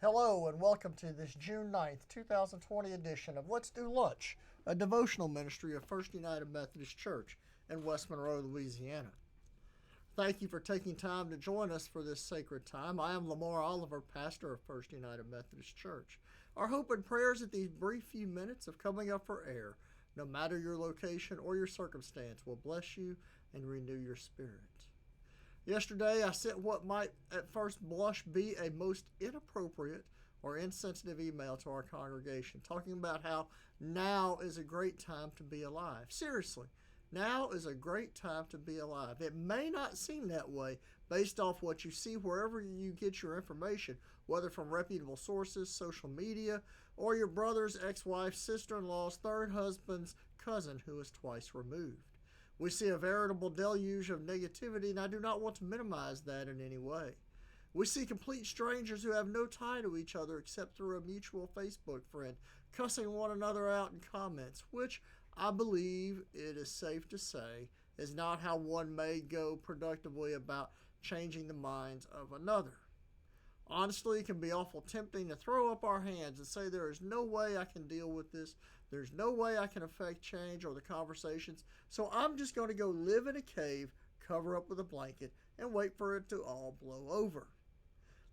Hello and welcome to this June 9th, 2020 edition of Let's Do Lunch, a devotional ministry of First United Methodist Church in West Monroe, Louisiana. Thank you for taking time to join us for this sacred time. I am Lamar Oliver, pastor of First United Methodist Church. Our hope and prayers at these brief few minutes of coming up for air, no matter your location or your circumstance, will bless you and renew your spirit. Yesterday, I sent what might at first blush be a most inappropriate or insensitive email to our congregation, talking about how now is a great time to be alive. Seriously, now is a great time to be alive. It may not seem that way based off what you see wherever you get your information, whether from reputable sources, social media, or your brother's ex-wife's, sister-in-law's, third husband's cousin who is twice removed. We see a veritable deluge of negativity, and I do not want to minimize that in any way. We see complete strangers who have no tie to each other except through a mutual Facebook friend, cussing one another out in comments, which I believe it is safe to say is not how one may go productively about changing the minds of another. Honestly, it can be awful tempting to throw up our hands and say there is no way I can deal with this. There's no way I can affect change or the conversations. So I'm just going to go live in a cave, cover up with a blanket, and wait for it to all blow over.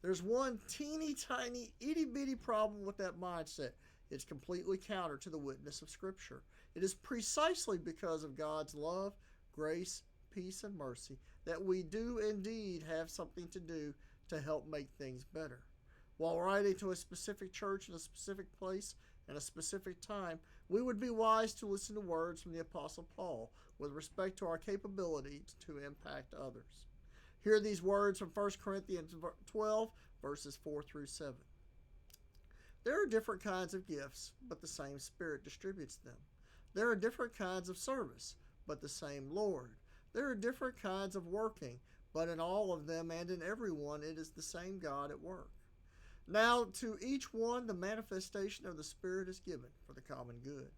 There's one teeny tiny itty bitty problem with that mindset. It's completely counter to the witness of Scripture. It is precisely because of God's love, grace, peace, and mercy that we do indeed have something to do to help make things better. While writing to a specific church in a specific place and a specific time, we would be wise to listen to words from the Apostle Paul with respect to our capability to impact others. Hear these words from 1 Corinthians 12, verses 4 through 7. There are different kinds of gifts, but the same Spirit distributes them. There are different kinds of service, but the same Lord. There are different kinds of working, but in all of them and in every one it is the same God at work. Now to each one the manifestation of the Spirit is given for the common good.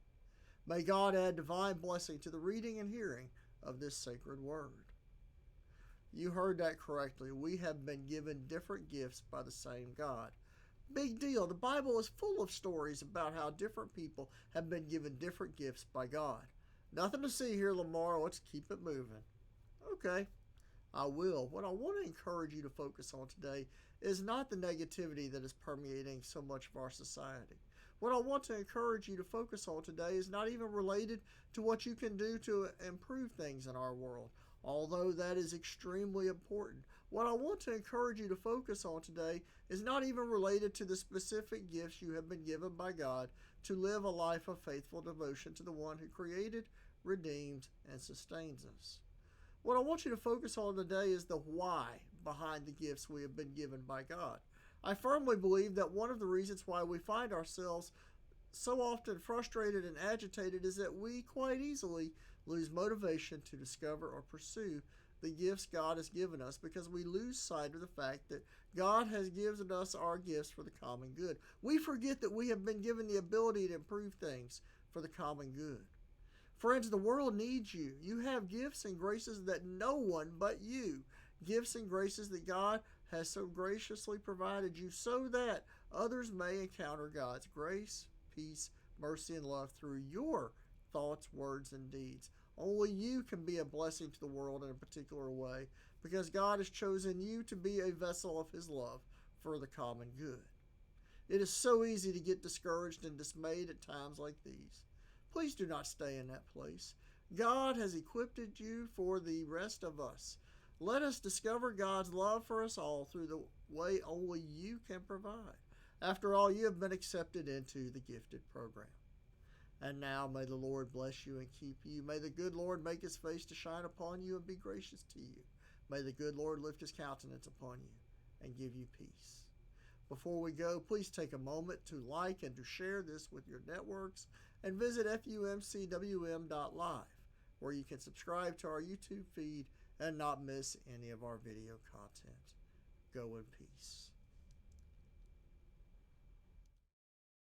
May God add divine blessing to the reading and hearing of this sacred word. You heard that correctly. We have been given different gifts by the same God. Big deal. The Bible is full of stories about how different people have been given different gifts by God. Nothing to see here, Lamar. Let's keep it moving. Okay. I will. What I want to encourage you to focus on today is not the negativity that is permeating so much of our society. What I want to encourage you to focus on today is not even related to what you can do to improve things in our world, although that is extremely important. What I want to encourage you to focus on today is not even related to the specific gifts you have been given by God to live a life of faithful devotion to the one who created, redeems, and sustains us. What I want you to focus on today is the why behind the gifts we have been given by God. I firmly believe that one of the reasons why we find ourselves so often frustrated and agitated is that we quite easily lose motivation to discover or pursue the gifts God has given us because we lose sight of the fact that God has given us our gifts for the common good. We forget that we have been given the ability to improve things for the common good. Friends, the world needs you. You have gifts and graces that no one but you. Gifts and graces that God has so graciously provided you so that others may encounter God's grace, peace, mercy, and love through your thoughts, words, and deeds. Only you can be a blessing to the world in a particular way because God has chosen you to be a vessel of His love for the common good. It is so easy to get discouraged and dismayed at times like these. Please do not stay in that place. God has equipped you for the rest of us. Let us discover God's love for us all through the way only you can provide. After all, you have been accepted into the gifted program. And now may the Lord bless you and keep you. May the good Lord make His face to shine upon you and be gracious to you. May the good Lord lift His countenance upon you and give you peace. Before we go, please take a moment to like and to share this with your networks and visit fumcwm.live, where you can subscribe to our YouTube feed and not miss any of our video content. Go in peace.